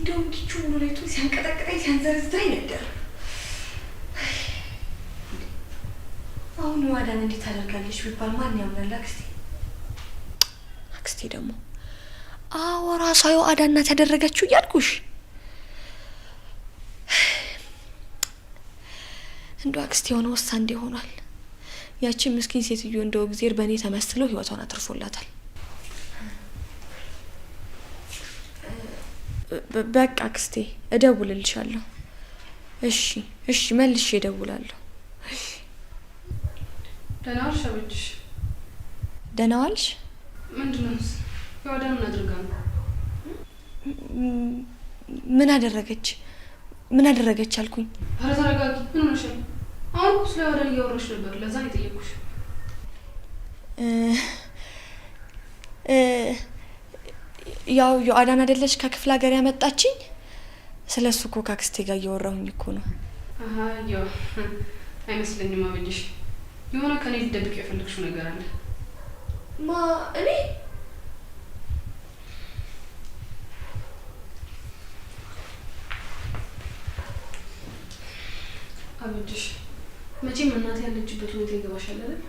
እንደውም ዲቹ ሞራይቱ ሲያንቀጠቅጠኝ ሲያንዘረዝረኝ ነበር። አሁን ዋዳን እንዴት ታደርጋለች ቢባል ማን ያምናል? አክስቴ ደግሞ አዎ ራሷ ዋዳ እናት ያደረገችው እያልኩሽ እንደው አክስቴ የሆነ ወሳኔ ሆኗል። ያቺ ምስኪን ሴትዮ እንደው እግዚአብሔር በእኔ ተመስሎ ህይወቷን አትርፎላታል። በቃ አክስቴ እደውልልሻለሁ። እሺ መልሼ እደውላለሁ። ደህና ዋልሽ አበጅሽ? ደህና ዋልሽ? ምንድነው የዋዳን ምን አድርጋ ነው? ምን አደረገች አልኩኝ? ኧረ ተረጋጊ። ምን ሆነሻል? አሁን እኮ ስለ ዋዳን እያወራሽ ነበር። ለዛ ነው የጠየኩሽ። ያው የዋዳን አይደለች ከክፍለ ሀገር ያመጣችኝ። ስለሱ እኮ ከአክስቴ ጋር እያወራሁኝ እኮ ነው። ያው አይመስለኝም አበጅሽ። የሆነ ከኔ ልትደብቅ የፈለግሽው ነገር አለ። እኔ አበጅሽ መቼም እናቴ ያለችበት ሁኔታ ይገባሻል አይደል?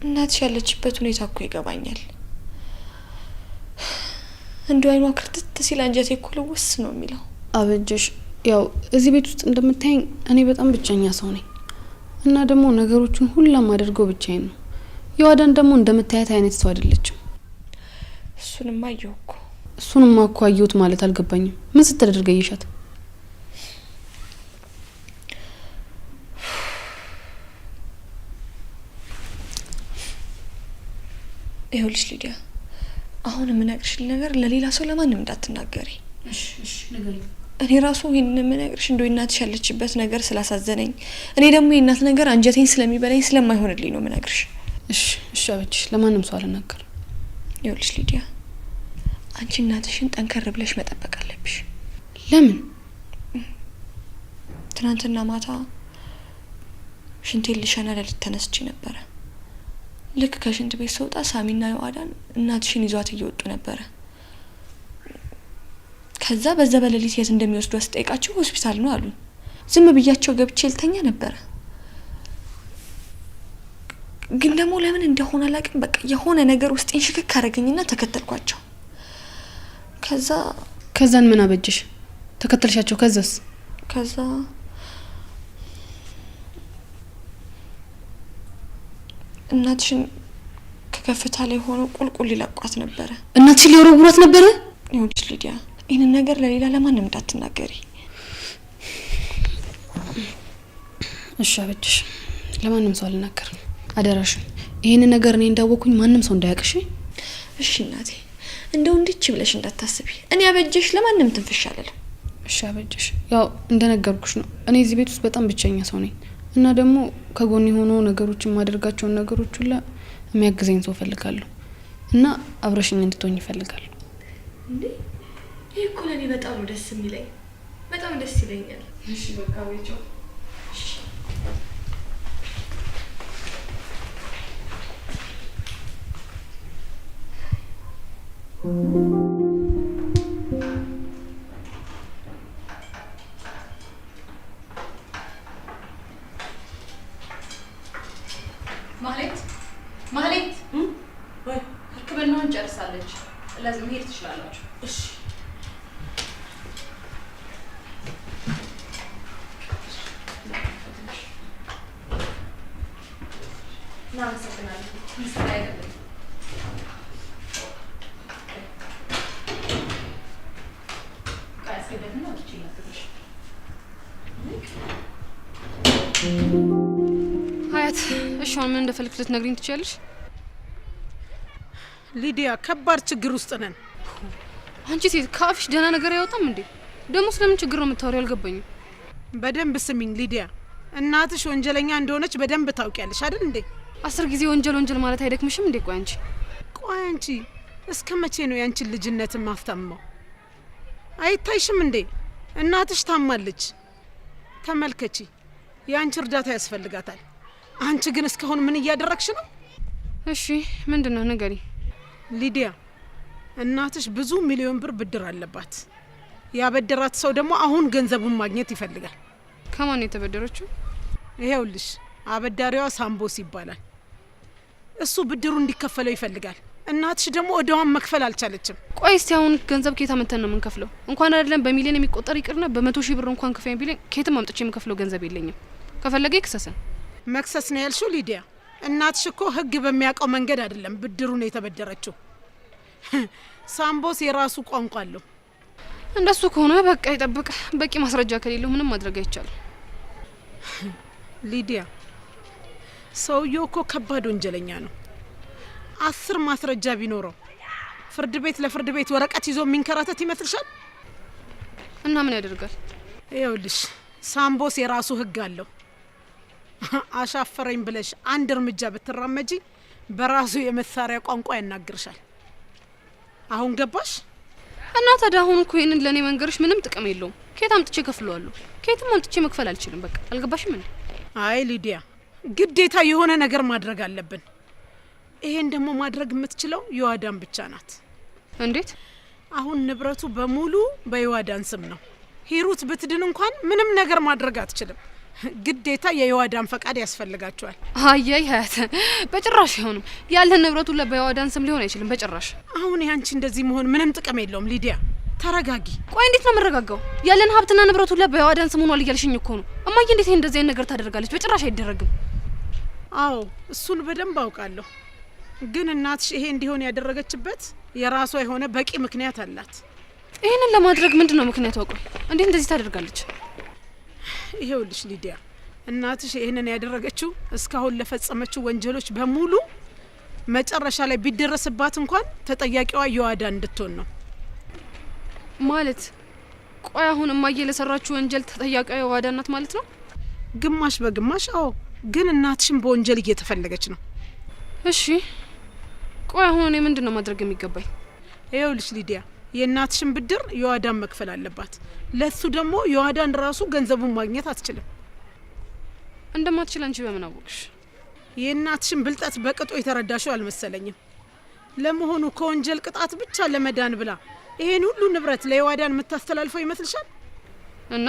እናትሽ ያለችበት ሁኔታ እኮ ይገባኛል። እንደው አይኗ ክርትት ሲል አንጀቴ እኮ ልውስ ነው የሚለው። አበጅሽ ያው እዚህ ቤት ውስጥ እንደምታይኝ እኔ በጣም ብቸኛ ሰው ነኝ እና ደግሞ ነገሮችን ሁላም አድርገው ብቻዬን ነው። የዋዳን ደግሞ እንደምታያት አይነት ሰው አይደለችም። እሱንማ እኮ አየሁት ማለት አልገባኝም። ምን ስትደርገ ይሻት? ይኸውልሽ ሊዲያ አሁን የምነግርሽ ነገር ለሌላ ሰው ለማንም እንዳትናገሪ። እሺ ንገሪኝ። እኔ ራሱ ይሄን የምነግርሽ እንደው እናትሽ ያለችበት ነገር ስላሳዘነኝ እኔ ደግሞ የእናት ነገር አንጀቴን ስለሚበላኝ ስለማይሆንልኝ ነው የምነግርሽ። እሺ አበጅሽ ለማንም ሰው አልናገርም። ይኸውልሽ ሊዲያ አንቺ እናትሽን ጠንከር ብለሽ መጠበቅ አለብሽ። ለምን? ትናንትና ማታ ሽንቴን ልሸና ሌሊት ተነስቼ ነበረ። ልክ ከሽንት ቤት ስወጣ ሳሚና የዋዳን እናትሽን ይዟት እየወጡ ነበረ። ከዛ በዛ በሌሊት የት እንደሚወስዱ አስጠይቃቸው ሆስፒታል ነው አሉኝ። ዝም ብያቸው ገብቼ ልተኛ ነበረ። ግን ደግሞ ለምን እንደሆነ አላውቅም፣ በቃ የሆነ ነገር ውስጤን ሽክክ አደረገኝና ተከተልኳቸው። ከዛን ምን አበጅሽ? ተከተልሻቸው? ከዛ እናትሽን ከከፍታ ላይ ሆኖ ቁልቁል ሊለቋት ነበረ። እናትሽ ሊወረውሯት ነበረ? ይኸውልሽ ሊዲያ ይህንን ነገር ለሌላ ለማንም እንዳትናገሪ። እሺ አበጅሽ ለማንም ሰው አልናገርም አደራሽን። ይሄን ነገር እኔ እንዳወኩኝ ማንም ሰው እንዳያቅሽ። እሺ እናቴ እንደው እንድች ብለሽ እንዳታስቢ። እኔ አበጅሽ ለማንም ትንፍሽ አልልም። እሺ አበጅሽ ያው እንደነገርኩሽ ነው። እኔ እዚህ ቤት ውስጥ በጣም ብቸኛ ሰው ነኝ እና ደግሞ ከጎን ሆኖ ነገሮችን ማድረጋቸውን ነገሮች ሁሉ የሚያግዘኝ ሰው ፈልጋለሁ እና አብረሽኝ እንድትሆኝ ይፈልጋል። እንዴ ይሄ እኮ ለኔ በጣም ደስ የሚለኝ፣ በጣም ደስ ይለኛል። እሺ በቃ ወይጆ ማህሌት ወይ ሕክምናውን ጨርሳለች። ለዚህ መሄድ ትችላላችሁ። እሺ ሀያት እሺ ምን እንደፈልክ ልትነግሪኝ ትችያለሽ? ሊዲያ ከባድ ችግር ውስጥ ነን። አንቺ ሴት ካፍሽ ደህና ነገር አይወጣም እንዴ? ደግሞ ስለምን ችግር ነው የምታወሪው? አልገባኝም። በደንብ ስሚኝ ሊዲያ፣ እናትሽ ወንጀለኛ እንደሆነች በደንብ ታውቂያለሽ አይደል እንዴ? 10 ጊዜ ወንጀል ማለት አይደክምሽም እንዴ? ቆይ አንቺ እስከ መቼ ነው ያንቺን ልጅነትን ማፍታማው? አይታይሽም እንዴ? እናትሽ ታማለች። ተመልከቺ፣ ያንቺ እርዳታ ያስፈልጋታል። አንቺ ግን እስካሁን ምን እያደረግሽ ነው? እሺ ምንድነው ንገሪ። ሊዲያ እናትሽ ብዙ ሚሊዮን ብር ብድር አለባት። ያበደራት ሰው ደግሞ አሁን ገንዘቡን ማግኘት ይፈልጋል። ከማን የተበደረችው? ይሄውልሽ አበዳሪዋ ሳምቦስ ይባላል። እሱ ብድሩ እንዲከፈለው ይፈልጋል። እናትሽ ደግሞ እዳዋን መክፈል አልቻለችም። ቆይ እስቲ አሁን ገንዘብ ከየት አመተን ነው የምንከፍለው? እንኳን አይደለም በሚሊዮን የሚቆጠር ይቅርና በ100,000 ብር እንኳን ክፈኝ ቢለኝ ከየትም አምጥቼ የምከፍለው ገንዘብ የለኝም። ከፈለገ ይክሰሰን። መክሰስ ነው ያልሽው ሊዲያ? እናትሽ እኮ ህግ በሚያውቀው መንገድ አይደለም ብድሩን የተበደረችው። ሳምቦስ የራሱ ቋንቋ አለው። እንደሱ ከሆነ በቃ ይጠብቅ። በቂ ማስረጃ ከሌለው ምንም ማድረግ አይቻልም። ሊዲያ ሰውየው እኮ ከባድ ወንጀለኛ ነው። 10 ማስረጃ ቢኖረው ፍርድ ቤት ለፍርድ ቤት ወረቀት ይዞ የሚንከራተት ይመስልሻል? እና ምን ያደርጋል? ይኸውልሽ ሳምቦስ የራሱ ህግ አለው። አሻፈረኝ ብለሽ አንድ እርምጃ ብትራመጂ በራሱ የመሳሪያ ቋንቋ ያናግርሻል። አሁን ገባሽ? እና ታዲያ አሁን እኮ ይሄንን ለኔ መንገርሽ ምንም ጥቅም የለውም። ከየት አምጥቼ ከፍለዋለሁ? ከየትም አምጥቼ መክፈል አልችልም። በቃ አልገባሽም እንዴ? አይ ሊዲያ ግዴታ የሆነ ነገር ማድረግ አለብን። ይሄን ደግሞ ማድረግ የምትችለው የዋዳን ብቻ ናት። እንዴት? አሁን ንብረቱ በሙሉ በየዋዳን ስም ነው። ሂሩት ብትድን እንኳን ምንም ነገር ማድረግ አትችልም። ግዴታ የየዋዳን ፈቃድ ያስፈልጋቸዋል። አያይ ሀያት በጭራሽ አይሆንም። ያለን ንብረቱ በየዋዳን ስም ሊሆን አይችልም በጭራሽ። አሁን ያንቺ እንደዚህ መሆን ምንም ጥቅም የለውም ሊዲያ፣ ተረጋጊ። ቆይ እንዴት ነው የምረጋጋው? ያለን ሀብትና ንብረቱ በየዋዳን ስም ሆኗል እያልሽኝ እኮ ነው። እማዬ እንዴት እንደዚህ አይነት ነገር ታደርጋለች? በጭራሽ አይደረግም። አዎ እሱን በደንብ አውቃለሁ። ግን እናትሽ ይሄ እንዲሆን ያደረገችበት የራሷ የሆነ በቂ ምክንያት አላት። ይሄንን ለማድረግ ምንድነው ምክንያቷ? ቆይ እንዴት እንደዚህ ታደርጋለች? ይሄውልሽ ሊዲያ እናትሽ ይሄንን ያደረገችው እስካሁን ለፈጸመችው ወንጀሎች በሙሉ መጨረሻ ላይ ቢደረስባት እንኳን ተጠያቂዋ የዋዳን እንድትሆን ነው ማለት። ቆይ አሁን እማዬ ለሰራችው ወንጀል ተጠያቂዋ የዋዳን ናት ማለት ነው? ግማሽ በግማሽ አዎ። ግን እናትሽም በወንጀል እየተፈለገች ነው። እሺ ቆይ አሁን እኔ ምንድነው ማድረግ የሚገባኝ? ይኸውልሽ ሊዲያ የእናትሽን ብድር የዋዳን መክፈል አለባት። ለሱ ደግሞ የዋዳን ራሱ ገንዘቡን ማግኘት አትችልም። እንደማትችል አንቺ በምን አወቅሽ? የእናትሽን ብልጠት በቅጡ የተረዳሽው አልመሰለኝም። ለመሆኑ ከወንጀል ቅጣት ብቻ ለመዳን ብላ ይሄን ሁሉ ንብረት ለየዋዳን የምታስተላልፈው ይመስልሻል? እና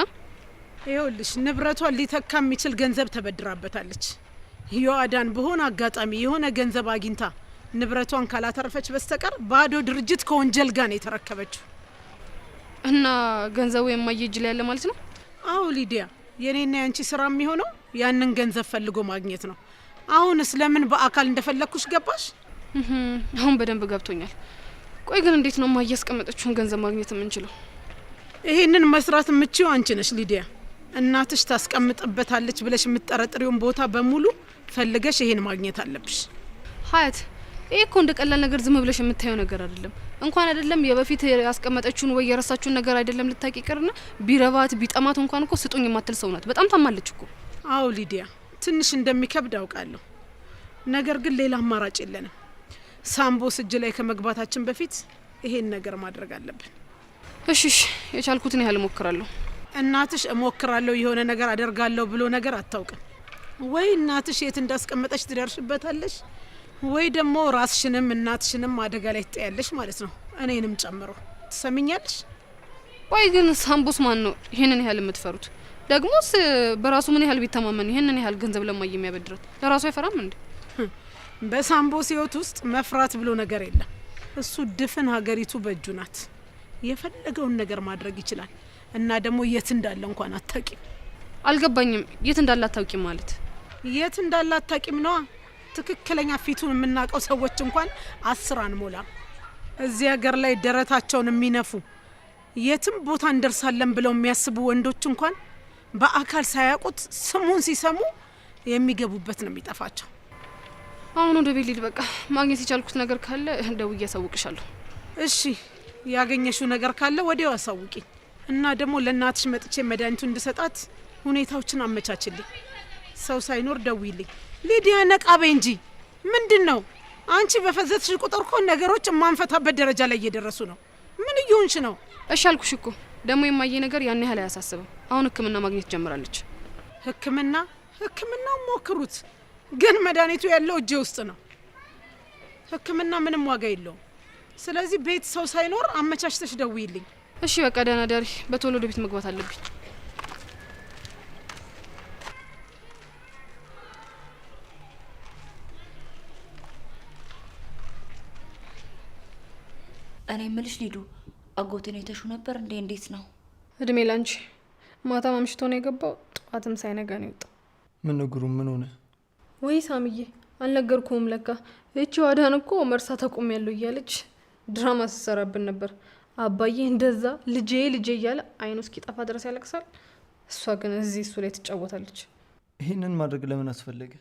ይኸውልሽ ንብረቷን ሊተካ የሚችል ገንዘብ ተበድራበታለች። የዋዳን በሆነ አጋጣሚ የሆነ ገንዘብ አግኝታ ንብረቷን ካላተረፈች በስተቀር ባዶ ድርጅት ከወንጀል ጋር ነው የተረከበችው። እና ገንዘቡ የማዬ እጅ ላይ ያለ ማለት ነው? አዎ ሊዲያ፣ የኔና ያንቺ ስራ የሚሆነው ያንን ገንዘብ ፈልጎ ማግኘት ነው። አሁንስ ለምን በአካል እንደፈለኩሽ ገባሽ? አሁን በደንብ ገብቶኛል። ቆይ ግን እንዴት ነው ማዬ ያስቀመጠችውን ገንዘብ ማግኘት የምንችለው? ይሄንን መስራት የምትችይው አንቺ ነሽ ሊዲያ። እናትሽ ታስቀምጥበታለች ብለሽ የምትጠረጥሪውን ቦታ በሙሉ ፈልገሽ ይሄን ማግኘት አለብሽ። ሀያት ይሄ እኮ እንደ ቀላል ነገር ዝም ብለሽ የምታየው ነገር አይደለም። እንኳን አይደለም የበፊት ያስቀመጠችውን ወይ የረሳችውን ነገር አይደለም ልታቂ ይቅርና ቢረባት ቢጠማት እንኳን እኮ ስጡኝ የማትል ሰው ናት። በጣም ታማለች እኮ። አዎ ሊዲያ፣ ትንሽ እንደሚከብድ አውቃለሁ። ነገር ግን ሌላ አማራጭ የለንም። ሳምቦስ እጅ ላይ ከመግባታችን በፊት ይሄን ነገር ማድረግ አለብን። እሺ የቻልኩትን ያህል እሞክራለሁ። እናትሽ እሞክራለሁ የሆነ ነገር አደርጋለሁ ብሎ ነገር አታውቅም። ወይ እናትሽ የት እንዳስቀመጠች ትደርሽበታለሽ፣ ወይ ደግሞ ራስሽንም እናትሽንም አደጋ ላይ ትጥያለሽ ማለት ነው፣ እኔንም ጨምሮ። ትሰሚኛለሽ? ቆይ ግን ሳምቦስ ማን ነው ይሄንን ያህል የምትፈሩት? ደግሞስ በራሱ ምን ያህል ቢተማመን ይሄንን ያህል ገንዘብ ለማየ የሚያበድራት ለራሱ አይፈራም እንዴ? በሳምቦስ ህይወት ውስጥ መፍራት ብሎ ነገር የለም። እሱ ድፍን ሀገሪቱ በእጁ ናት። የፈለገውን ነገር ማድረግ ይችላል። እና ደግሞ የት እንዳለ እንኳን አታቂም። አልገባኝም። የት እንዳለ አታውቂም ማለት? የት እንዳለ አታቂም ነዋ። ትክክለኛ ፊቱን የምናውቀው ሰዎች እንኳን 10 አንሞላም። እዚህ ሀገር ላይ ደረታቸውን የሚነፉ የትም ቦታ እንደርሳለን ብለው የሚያስቡ ወንዶች እንኳን በአካል ሳያውቁት ስሙን ሲሰሙ የሚገቡበት ነው የሚጠፋቸው። አሁን ወደ ቤት ልሂድ። በቃ ማግኘት የቻልኩት ነገር ካለ ደውዬ አሳውቅሻለሁ። እሺ፣ ያገኘሽው ነገር ካለ ወዲያው አሳውቂኝ። እና ደግሞ ለእናትሽ መጥቼ መድኃኒቱን እንድሰጣት ሁኔታዎችን አመቻችልኝ። ሰው ሳይኖር ደውይልኝ። ሊዲያ ነቃ በይ እንጂ ምንድን ነው አንቺ? በፈዘትሽ ቁጥር እኮ ነገሮች የማንፈታበት ደረጃ ላይ እየደረሱ ነው። ምን እየሆንሽ ነው? እሺ አልኩሽ እኮ። ደግሞ የማየ ነገር ያን ያህል አያሳስብም። አሁን ሕክምና ማግኘት ጀምራለች። ሕክምና ሞክሩት፣ ግን መድኃኒቱ ያለው እጄ ውስጥ ነው። ሕክምና ምንም ዋጋ የለውም። ስለዚህ ቤት ሰው ሳይኖር አመቻችተሽ ደውይልኝ። እሺ በቃ ደህና ዳሪ። በቶሎ ወደ ቤት መግባት አለብኝ። እኔ እምልሽ ሊዱ አጎቴን የተሹ ነበር እንዴ? እንዴት ነው? እድሜ ላንቺ። ማታ ማምሽቶ ነው የገባው፣ ጠዋትም ሳይነጋ ነው የወጣው። ምን ነገሩ? ምን ሆነ? ወይ ሳምዬ አልነገርኩም። ለካ እቺ ዋዳን እኮ መርሳ ተቆም ያለው እያለች ድራማ ስትሰራብን ነበር። አባዬ እንደዛ ልጄ ልጄ እያለ አይኑ እስኪጠፋ ድረስ ያለቅሳል። እሷ ግን እዚህ እሱ ላይ ትጫወታለች። ይህንን ማድረግ ለምን አስፈለገ?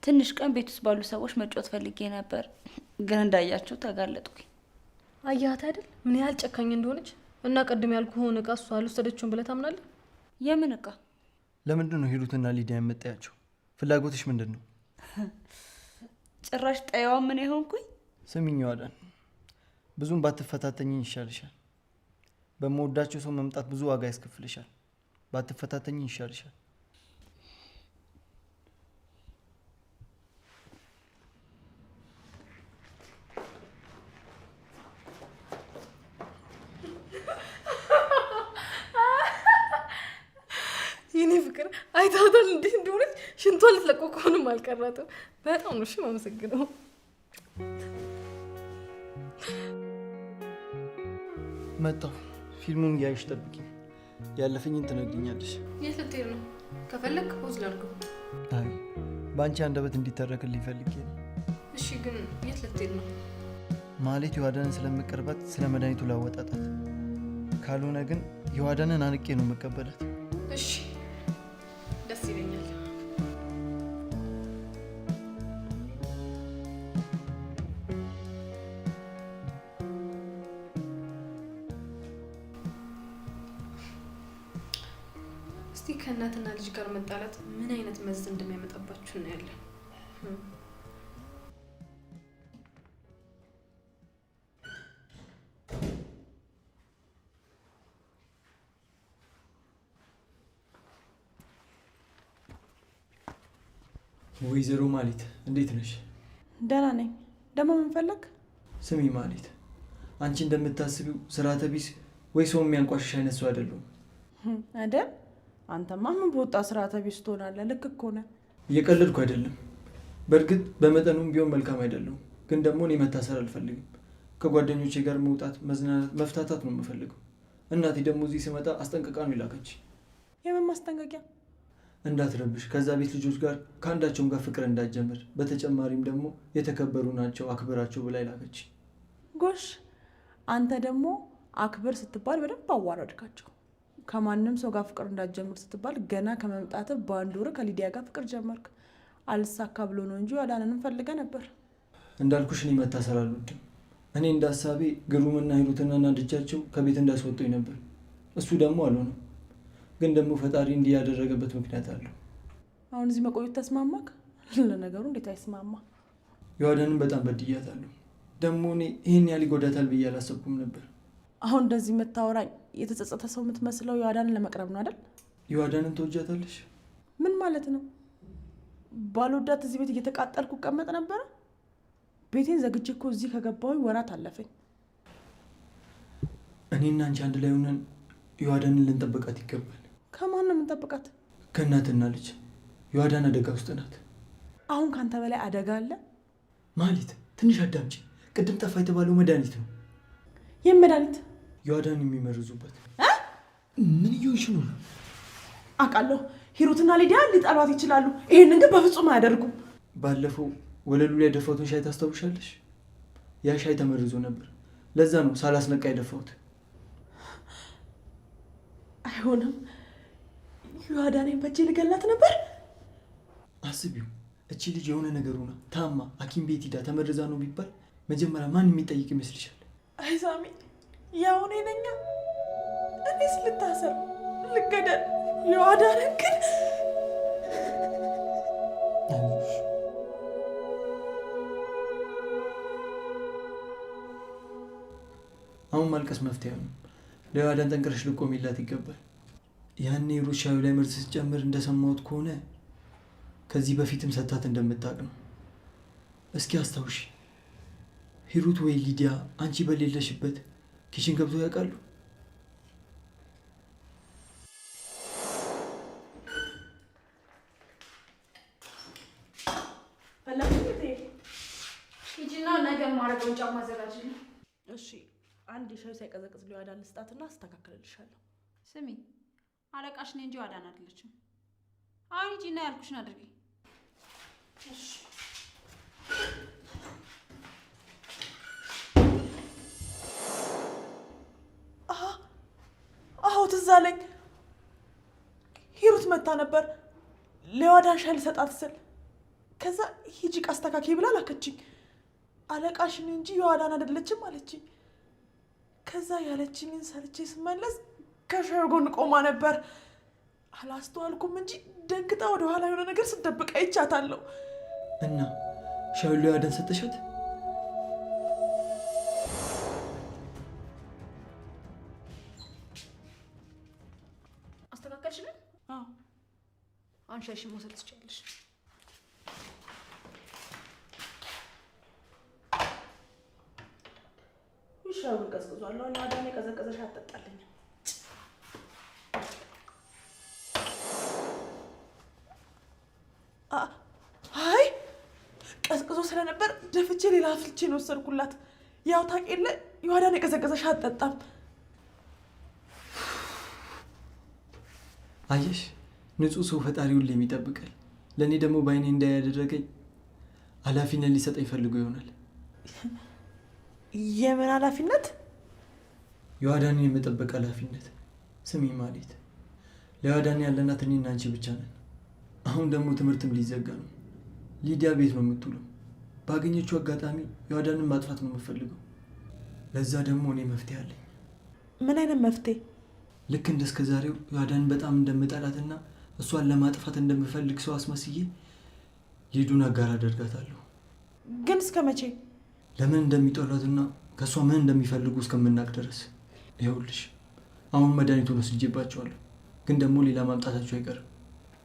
ትንሽ ቀን ቤት ውስጥ ባሉ ሰዎች መጫወት ፈልጌ ነበር፣ ግን እንዳያችሁ ተጋለጥኩኝ። አያት አይደል ምን ያህል ጨካኝ እንደሆነች። እና ቀድም ያልኩህን እቃ እሷ አልወሰደችውም ብለህ ታምናለህ? የምን እቃ? ለምንድን ነው ሂሩትና ሊዲያ የምታያቸው? ፍላጎትሽ ምንድን ነው? ጭራሽ ጠያዋ ምን ይሆንኩኝ? ስሚኝ ዋዳን፣ ብዙም ባትፈታተኝኝ ይሻልሻል። በመወዳቸው ሰው መምጣት ብዙ ዋጋ ያስከፍልሻል። ባትፈታተኝኝ ይሻልሻል። የኔ ፍቅር አይታታል እንዴት እንደሆነች። ሽንቷ ልትለቀው ከሆነም አልቀራትም። በጣም ነው የማመሰግነው። መጣሁ። ፊልሙን እያየሽ ጠብቂ። ያለፈኝን ትነግሪኛለሽ። የት ልትሄድ ነው? ከፈለግ ፖዝ ላድርገው። አይ በአንቺ አንደበት እንዲተረክልኝ ፈልጌ ነው። እሺ ግን የት ልትሄድ ነው? ማለት የዋዳንን ስለምቀርባት ስለ መድኃኒቱ ላወጣጣት፣ ካልሆነ ግን የዋዳንን አንቄ ነው መቀበላት። እሺ ደስ ይለኛል። እስቲ ከእናትና ልጅ ጋር መጣላት ምን አይነት መዘዝ እንደሚያመጣባችሁ እናያለን። ወይዘሮ ማሊት እንዴት ነሽ? ደህና ነኝ። ደግሞ ምን ፈለግ? ስሚ ማሊት፣ አንቺ እንደምታስቢው ስርዓተ ቢስ ወይ ሰው የሚያንቋሽሽ አይነት ሰው አይደለሁም አይደል? አንተማ ምን በወጣ ስርዓተ ቢስ ትሆናለህ። ልክ እኮ ነህ። እየቀለድኩ አይደለም። በእርግጥ በመጠኑም ቢሆን መልካም አይደለሁም፣ ግን ደግሞ እኔ መታሰር አልፈልግም። ከጓደኞቼ ጋር መውጣት፣ መዝናናት፣ መፍታታት ነው የምፈልገው። እናቴ ደግሞ እዚህ ስመጣ አስጠንቅቃ ነው ይላከች። የምን ማስጠንቀቂያ? እንዳትረብሽ፣ ከዛ ቤት ልጆች ጋር ከአንዳቸውም ጋር ፍቅር እንዳትጀምር፣ በተጨማሪም ደግሞ የተከበሩ ናቸው አክብራቸው ብላ ይላከች። ጎሽ፣ አንተ ደግሞ አክብር ስትባል በደንብ አዋረድካቸው። ከማንም ሰው ጋር ፍቅር እንዳትጀምር ስትባል ገና ከመምጣት በአንድ ወር ከሊዲያ ጋር ፍቅር ጀመርክ። አልሳካ ብሎ ነው እንጂ ዋዳንንም ፈልገ ነበር። እንዳልኩሽ እኔ መታሰር አልወድም። እኔ እንደ ሀሳቤ ግሩምና ሂሩትና እናድጃቸው ከቤት እንዳስወጡኝ ነበር። እሱ ደግሞ አልሆነም። ግን ደግሞ ፈጣሪ እንዲህ ያደረገበት ምክንያት አለው። አሁን እዚህ መቆየት ተስማማክ? ለነገሩ እንዴት አይስማማ? የዋዳንን በጣም በድያታለሁ። ደግሞ እኔ ይህን ያህል ይጎዳታል ብዬ አላሰብኩም ነበር። አሁን እንደዚህ የምታወራኝ የተጸጸተ ሰው የምትመስለው የዋዳንን ለመቅረብ ነው አይደል? የዋዳንን ተወጃታለሽ? ምን ማለት ነው? ባልወዳት እዚህ ቤት እየተቃጠልኩ ቀመጥ ነበረ? ቤቴን ዘግቼ እኮ እዚህ ከገባሁኝ ወራት አለፈኝ። እኔና አንቺ አንድ ላይ ሆነን የዋዳንን ልንጠብቃት ይገባል። ከማን ነው የምንጠብቃት? ከእናትና ልጅ። የዋዳን አደጋ ውስጥ ናት። አሁን ካንተ በላይ አደጋ አለ? ማለት ትንሽ አዳምጪ። ቅድም ጠፋ የተባለው መድኃኒት ነው። ይህም መድኃኒት የዋዳን የሚመርዙበት። ምን እየሆንሽ ነው? አውቃለሁ ሂሩትና ሊዲያ ሊጠሏት ይችላሉ። ይህንን ግን በፍጹም አያደርጉም። ባለፈው ወለሉ ላይ የደፋሁትን ሻይ ታስታውሻለሽ? ያ ሻይ ተመርዞ ነበር። ለዛ ነው ሳላስነቃ የደፋሁት። አይሆንም። የዋዳኔን በእጄ ልገላት ነበር። አስቢው፣ እቺ ልጅ የሆነ ነገር ሆና ታማ ሐኪም ቤት ሂዳ ተመርዛ ነው ቢባል መጀመሪያ ማን የሚጠይቅ ይመስልሻል? አይ ሳሚ፣ ያው እኔ ነኝ። እኔስ ልታሰር ልገደል። የዋዳኔን ግን አሁን ማልቀስ መፍትሄ ነው። ለዋዳን ጠንክረሽ ልቆሚላት ይገባል። ያኔ ሩት ሻዩ ላይ መርዝ ስትጨምር እንደሰማሁት ከሆነ ከዚህ በፊትም ሰታት እንደምታውቅ ነው። እስኪ አስታውሺ። ሂሩት ወይ ሊዲያ አንቺ በሌለሽበት ኪችን ገብቶ ያውቃሉ? ሂጂና ነገ ማረገውን ጫማ አዘጋጅልኝ። እሺ፣ አንድ ሻይ ሳይቀዘቅዝ ሊዋዳን ልስጣትና አስተካክልልሻለሁ። ስሚ፣ አለቃሽ ነኝ እንጂ ዋዳን አይደለችም። አሁን ሂጂና ያልኩሽን አድርጊ። እሺ። አዎ ትዝ አለኝ። ሂሩት መታ ነበር ለዋዳን ሻይ ልሰጣት ስል ከዛ ሂጂ አስተካክይ ብላ ላከችኝ። አለቃሽን እንጂ የዋዳን አይደለችም አለችኝ። ከዛ ያለችኝን ሰርቼ ስመለስ ከሻዩ ጎን ቆማ ነበር። አላስተዋልኩም እንጂ ደንግጣ ወደ ኋላ የሆነ ነገር ስትደብቅ አይቻታለሁ። እና ሻዩ ለዋዳን ሰጠሻት? አስተካከልሽልን? አዎ። አሁን ሻይሽን መውሰድ ትችያለሽ። ሻዩን ቀዝቅዟለሁ። ለዋዳን የቀዘቀዘ ሻይ አትጠጣልኝም። አይ ቀዝቅዞ ስለነበር ደፍቼ ሌላ አፍልቼ ነው ወሰድኩላት። ያው ታውቂ የለ የዋዳን የቀዘቀዘ ሻይ አትጠጣም። አየሽ፣ ንጹህ ሰው ፈጣሪ ሁሌም ይጠብቃል። ለእኔ ደግሞ በአይኔ እንዳያደረገኝ ኃላፊነት ሊሰጠኝ ፈልጎ ይሆናል። የምን ኃላፊነት? የዋዳንን የመጠበቅ ኃላፊነት። ስሚ ማለት ለዋዳን ያለናት እኔና አንቺ ብቻ ነን። አሁን ደግሞ ትምህርትም ሊዘጋ ነው። ሊዲያ ቤት ነው የምትውለው። ባገኘችው አጋጣሚ የዋዳንን ማጥፋት ነው የምፈልገው። ለዛ ደግሞ እኔ መፍትሄ አለኝ። ምን አይነት መፍትሄ? ልክ እንደ እስከ ዛሬው የዋዳንን በጣም እንደምጠላትና እሷን ለማጥፋት እንደምፈልግ ሰው አስመስዬ ሊዱን አጋር አደርጋታለሁ። ግን እስከ መቼ? ለምን እንደሚጠሏትና ከእሷ ምን እንደሚፈልጉ እስከምናቅ ድረስ። ይኸውልሽ አሁን መድኃኒቱን ወስጄባቸዋለሁ፣ ግን ደግሞ ሌላ ማምጣታቸው አይቀርም።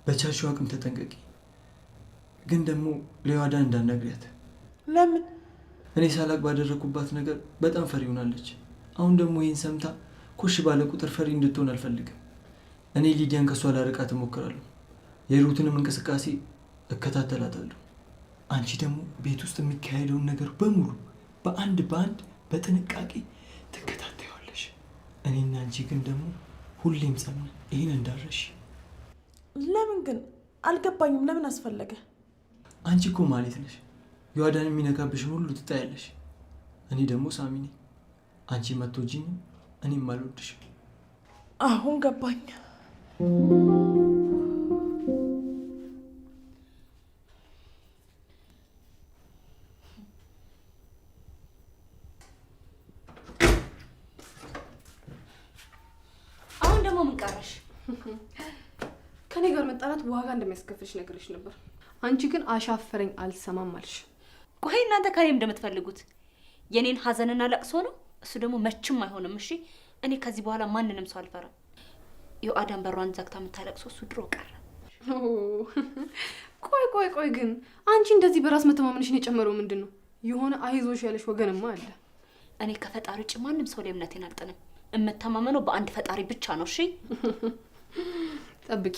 በቻልሽው አቅም ተጠንቀቂ። ግን ደግሞ ለዋዳን እንዳትነግሪያት። ለምን? እኔ ሳላቅ ባደረግኩባት ነገር በጣም ፈሪ ሆናለች። አሁን ደግሞ ይህን ሰምታ ኮሽ ባለ ቁጥር ፈሪ እንድትሆን አልፈልግም። እኔ ሊዲያን ከእሷ ላርቃት እሞክራለሁ። የሩትንም እንቅስቃሴ እከታተላታለሁ። አንቺ ደግሞ ቤት ውስጥ የሚካሄደውን ነገር በሙሉ በአንድ በጥንቃቄ ትከታተያለሽ። እኔና አንቺ ግን ደግሞ ሁሌም ሰምነ ይህን እንዳረሽ። ለምን ግን አልገባኝም። ለምን አስፈለገ? አንቺ እኮ ማለት ነሽ የዋዳን የሚነካብሽን ሁሉ ትጣያለሽ። እኔ ደግሞ ሳሚ ነኝ። አንቺ መቶጂኝ እኔም አልወድሽም። አሁን ገባኝ። አሁን ደግሞ ምን ቀረሽ? ከኔ ጋር መጣላት ዋጋ እንደሚያስከፍልሽ ነገርሽ ነበር። አንቺ ግን አሻፈረኝ አልሰማም አልሽ። ቆይ እናንተ ከኔ እንደምትፈልጉት የኔን ሀዘንና ለቅሶ ነው? እሱ ደግሞ መቼም አይሆንም። እሺ እኔ ከዚህ በኋላ ማንንም ሰው አልፈራም። የዋዳን በሯን ዘግታ የምታለቅሰው እሱ ድሮ ቀረ። ቆይ ግን አንቺ እንደዚህ በራስ መተማመንሽን የጨመረው ምንድን ነው? የሆነ አይዞሽ ያለሽ ወገንማ አለ። እኔ ከፈጣሪ ውጭ ማንም ሰው ላይ እምነቴን አልጥንም። እምተማመነው በአንድ ፈጣሪ ብቻ ነው። እሺ ጠብቂ።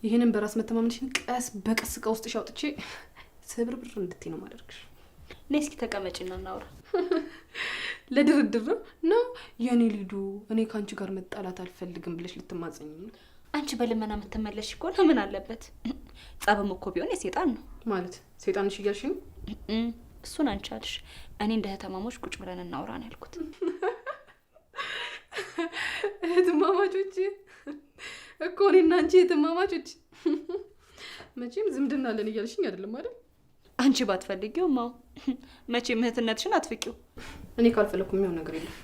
ይህንን በራስ መተማመንሽን ቀስ በቀስ ከውስጥሽ አውጥቼ ስብርብር እንድትይ ነው ማደርግሽ። እኔ እስኪ ተቀመጪና እናውራ። ለድርድር ነው የኔ ሊዱ። እኔ ከአንቺ ጋር መጣላት አልፈልግም ብለሽ ልትማጸኝ ነው? አንቺ በልመና የምትመለሽ እኮ ለምን አለበት? ጸብም እኮ ቢሆን የሴጣን ነው ማለት። ሴጣንሽ እያልሽ ነው? እሱን አንቺ አልሽ። እኔ እንደ እህትማማቾች ቁጭ ብለን እናውራ ነው ያልኩት። እህትማማቾች እኮ እኔና አንቺ እህትማማቾች። መቼም ዝምድና አለን እያልሽኝ አይደለም አይደል? አንቺ ባትፈልጊውም አዎ፣ መቼም እህትነትሽን አትፍቂው። እኔ ካልፈለኩ የሚሆን ነገር የለም።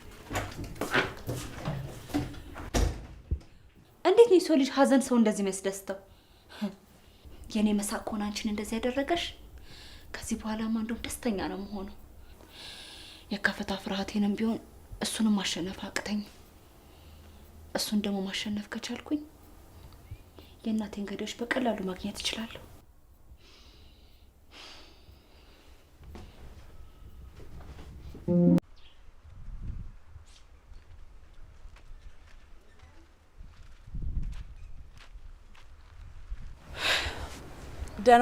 እንዴት ነው የሰው ልጅ ሀዘን ሰው እንደዚህ የሚያስደስተው? የኔ መሳቅ ከሆነ አንቺን እንደዚህ ያደረገሽ፣ ከዚህ በኋላማ እንደውም ደስተኛ ነው መሆኑ። የከፍታ ፍርሃቴንም ቢሆን እሱንም ማሸነፍ አቅተኝ። እሱን ደግሞ ማሸነፍ ከቻልኩኝ የእናቴን ገዳዮች በቀላሉ ማግኘት እችላለሁ። ደህና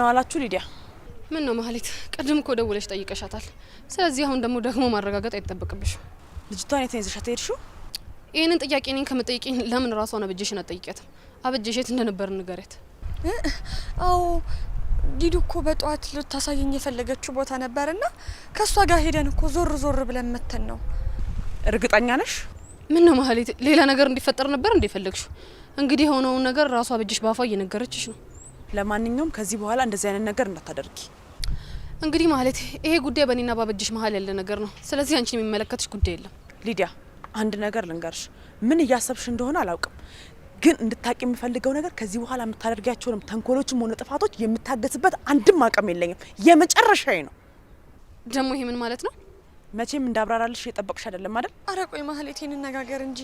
ዋላችሁ ሊዲያ? ምን ነው ማህሌት? ቅድም እኮ ደውለሽ ጠይቀሻታል። ስለዚህ አሁን ደግሞ ማረጋገጥ አይጠበቅብሽም። ልጅቷን የት ይዘሻት ሄድሽው? ይሄንን ጥያቄ እኔን ከመጠየቅኝ ለምን ራሷን አበጀሽን አትጠይቂያትም? አበጀሽ የት እንደነበር ንገሪያት። አዎ ዲዱ እኮ በጧት ልታሳየኝ የፈለገችው ቦታ ነበርና ከሷ ጋር ሄደን እኮ ዞር ብለን መተን ነው። እርግጠኛ ነሽ? ምን ነው ማህሌት? ሌላ ነገር እንዲፈጠር ነበር እንደፈለግሽው? እንግዲህ የሆነውን ነገር ራሷ አበጀሽ ባፏ እየነገረችሽ ነው። ለማንኛውም ከዚህ በኋላ እንደዚህ አይነት ነገር እንዳታደርጊ። እንግዲህ ማለት ይሄ ጉዳይ በእኔና ባበጀሽ መሀል ያለ ነገር ነው። ስለዚህ አንቺን የሚመለከትሽ ጉዳይ የለም። ሊዲያ አንድ ነገር ልንገርሽ፣ ምን እያሰብሽ እንደሆነ አላውቅም፣ ግን እንድታቂ የምፈልገው ነገር ከዚህ በኋላ የምታደርጊያቸውንም ተንኮሎችም ሆነ ጥፋቶች የምታገስበት አንድም አቅም የለኝም። የመጨረሻዬ ነው። ደግሞ ይሄ ምን ማለት ነው? መቼም እንዳብራራልሽ የጠበቅሽ አይደለም አይደል? አረ ቆይ ማህሌት እንነጋገር እንጂ።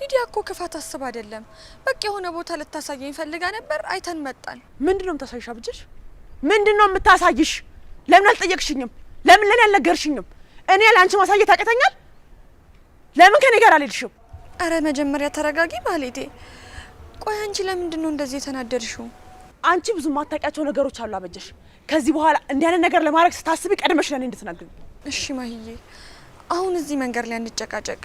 ሊዲያ እኮ ክፋት አስብ አይደለም። በቃ የሆነ ቦታ ልታሳየኝ ፈልጋ ነበር፣ አይተን መጣን። ምንድነው የምታሳይሽ አብጀሽ? ምንድነው የምታሳይሽ? ለምን አልጠየቅሽኝም? ለምን ለኔ አልነገርሽኝም? እኔ ለአንቺ ማሳየት አቀተኛል? ለምን ከኔ ጋር አልሄድሽም? አረ መጀመሪያ ተረጋጊ ማህሌቴ። ቆይ አንቺ ለምንድን ነው እንደዚህ የተናደድሽው? አንቺ ብዙ ማታውቂያቸው ነገሮች አሉ አበጀሽ። ከዚህ በኋላ እንዲህ አይነት ነገር ለማድረግ ስታስቢ ቀድመሽ ለኔ እንድትናገሪ። እሺ ማህዬ፣ አሁን እዚህ መንገድ ላይ እንጨቃጨቅ፣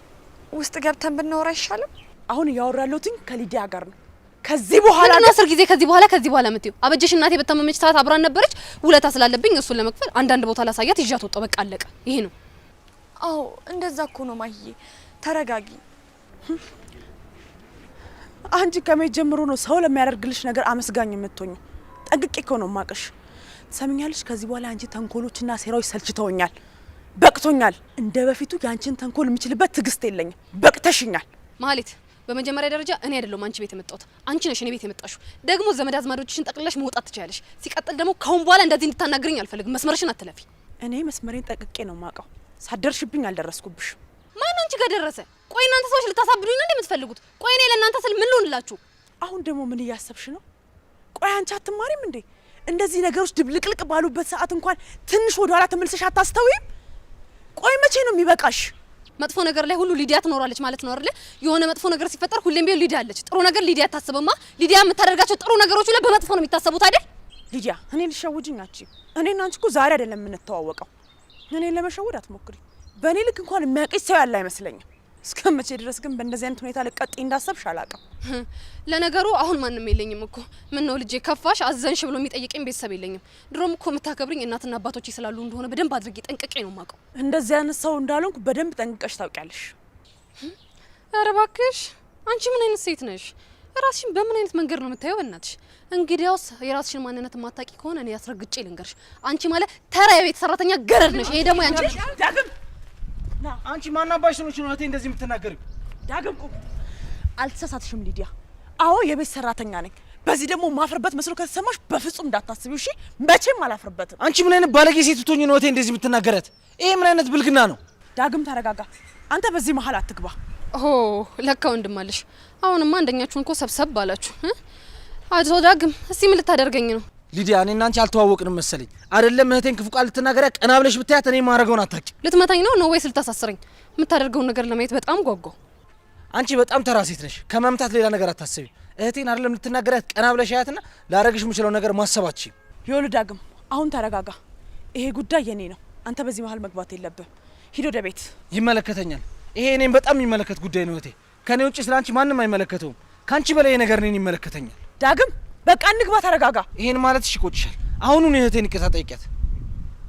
ውስጥ ገብተን ብናወራ አይሻልም? አሁን እያወራለሁትኝ ከሊዲያ ጋር ነው። ከዚህ በኋላ ነው 10 ጊዜ ከዚህ በኋላ ምትዩ። አበጀሽ እናቴ በተመመች ሰዓት አብራን ነበረች። ውለታ ስላለብኝ እሱን ለመክፈል አንዳንድ ቦታ ላሳያት ይዣት ወጣሁ። በቃ አለቀ። ይሄ ነው። አዎ እንደዛ እኮ ነው ማህዬ። ተረጋጊ። አንቺ ከመቼ ጀምሮ ነው ሰው ለሚያደርግልሽ ነገር አመስጋኝ የምትሆኙ? ጠንቅቄ እኮ ነው ማቀሽ። ሰምኛለሽ? ከዚህ በኋላ አንቺ ተንኮሎችና ሴራዎች ሰልችተውኛል፣ በቅቶኛል። እንደ በፊቱ ያንቺን ተንኮል የምችልበት ትግስት የለኝም። በቅተሽኛል ማለት በመጀመሪያ ደረጃ እኔ አይደለም አንቺ ቤት የመጣሁት፣ አንቺ ነሽ እኔ ቤት የመጣሽው። ደግሞ ዘመድ አዝማዶችሽን ጠቅልለሽ መውጣት ትችያለሽ። ሲቀጥል ደግሞ ካሁን በኋላ እንደዚህ እንድታናግሪኝ አልፈልግም። መስመርሽን አትለፊ። እኔ መስመሬን ጠንቅቄ ነው ማቀው። ሳደርሽብኝ አልደረስኩብሽ። ማን አንቺ ጋር ደረሰ? ቆይ እናንተ ሰዎች ልታሳብዱኝ ነው እንደምትፈልጉት? ቆይ እኔ ለእናንተ ስል ምን ልሆንላችሁ? አሁን ደግሞ ምን እያሰብሽ ነው? ቆይ አንቺ አትማሪም እንዴ? እንደዚህ ነገሮች ድብልቅልቅ ባሉበት ሰዓት እንኳን ትንሽ ወደ ኋላ ተመልሰሽ አታስተውይም? ቆይ መቼ ነው የሚበቃሽ? መጥፎ ነገር ላይ ሁሉ ሊዲያ ትኖራለች ማለት ነው አይደል? የሆነ መጥፎ ነገር ሲፈጠር ሁሌም ቢሆን ሊዲያ አለች። ጥሩ ነገር ሊዲያ አታስብማ። ሊዲያ የምታደርጋቸው ጥሩ ነገሮች ሁሉ በመጥፎ ነው የሚታሰቡት አይደል? ሊዲያ እኔ ልሸውጅኝ አቺ? እኔና አንቺ እኮ ዛሬ አይደለም የምንተዋወቀው። እኔ ለመሸወድ አትሞክሪ። በእኔ ልክ እንኳን የሚያውቅሽ ሰው ያለ አይመስለኝም። እስከመቼ ድረስ ግን በእንደዚህ አይነት ሁኔታ ልቀጥይ እንዳሰብሽ አላውቅም። ለነገሩ አሁን ማንም የለኝም እኮ። ምን ነው ልጄ ከፋሽ አዘንሽ ብሎ የሚጠይቀኝ ቤተሰብ የለኝም። ድሮም እኮ የምታከብሪኝ እናትና አባቶቼ ስላሉ እንደሆነ በደንብ አድርጌ ጠንቅቄ ነው የማውቀው። እንደዚህ አይነት ሰው እንዳልሆንኩ በደንብ ጠንቅቀሽ ታውቂያለሽ። ኧረ እባክሽ አንቺ ምን አይነት ሴት ነሽ? ራስሽን በምን አይነት መንገድ ነው የምታየው? እናትሽ እንግዲያውስ የራስሽን ማንነት ማታቂ ከሆነ እኔ አስረግጬ ልንገርሽ። አንቺ ማለት ተራ የቤት ሰራተኛ ገረድ ነሽ። ይሄ ደግሞ ያንቺ ዳግም አንቺ ማናባሽ ነው እህቴ እንደዚህ የምትናገሪው? ዳግም ቁም። አልተሳሳትሽም ሊዲያ። አዎ የቤት ሰራተኛ ነኝ። በዚህ ደግሞ ማፍርበት መስሎ ከተሰማሽ በፍጹም እንዳታስቢው እሺ። መቼም አላፍርበትም። አንቺ ምን አይነት ባለጌ ሴት ትሆኚ ነው እህቴ እንደዚህ የምትናገረት? ይሄ ምን አይነት ብልግና ነው? ዳግም ተረጋጋ። አንተ በዚህ መሀል አትግባ። ኦ ለካ ወንድም አለሽ። አሁንማ አንደኛችሁን እኮ ሰብሰብ ባላችሁ። አቶ ዳግም እስቲ ምን ልታደርገኝ ነው? ሊዲያ እኔና አንቺ አልተዋወቅንም መሰለኝ። አይደለም እህቴን ክፉ ቃል ልትናገሪያ ቀና ብለሽ ብታያት እኔ ማረገውን አታውቂ። ልትመታኝ ነው ወይስ ልታሳስረኝ? የምታደርገውን ነገር ለማየት በጣም ጓጓው። አንቺ በጣም ተራ ሴት ነሽ። ከመምታት ሌላ ነገር አታስቢ። እህቴን አይደለም ልትናገሪያት ቀና ብለሽ ያያትና ላረግሽ የምችለው ነገር ማሰባች። ይኸውልህ ዳግም አሁን ተረጋጋ። ይሄ ጉዳይ የኔ ነው። አንተ በዚህ መሀል መግባት የለብህም። ሂድ ወደ ቤት። ይመለከተኛል። ይሄ እኔም በጣም የሚመለከት ጉዳይ ነው እህቴ። ከኔ ውጭ ስላንቺ ማንም አይመለከተውም። ካንቺ በላይ ነገር እኔን ይመለከተኛል። ዳግም በቃ እንግባ። ተረጋጋ። ይሄን ማለት እሺ ይቆጭሻል። አሁኑን እህቴን ይቅርታ ጠይቂያት።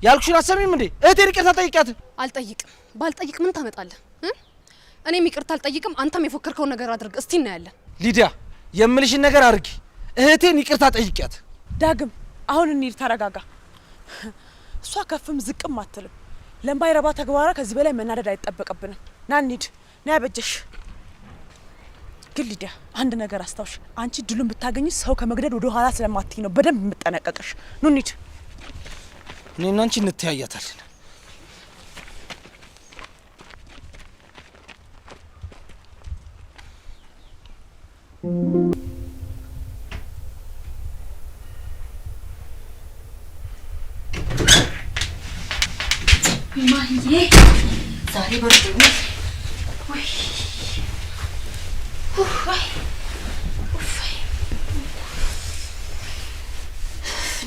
ያልኩሽን አሰሚም እንዴ? እህቴን ይቅርታ ጠይቂያት። አልጠይቅም። ባልጠይቅ ምን ታመጣለህ? እኔም ይቅርታ አልጠይቅም። አንተም የፎከርከውን ነገር አድርግ። እስቲ እናያለን። ሊዲያ የምልሽን ነገር አድርጊ። እህቴን ይቅርታ ጠይቂያት። ዳግም አሁን እንሂድ። ተረጋጋ። እሷ ከፍም ዝቅም አትልም። ለማይረባ ተግባራ ከዚህ በላይ መናደድ አይጠበቅብንም። ና እንሂድ። ና ያበጀሽ። ግን ሊዲያ አንድ ነገር አስታውሽ። አንቺ ድሉን ብታገኝ ሰው ከመግደል ወደ ኋላ ስለማትይ ነው በደንብ የምጠነቀቅሽ። ኑ እንሂድ። እኔና አንቺ እንተያያታለን። ማህዬ ዛሬ በርዶኛል። ወይ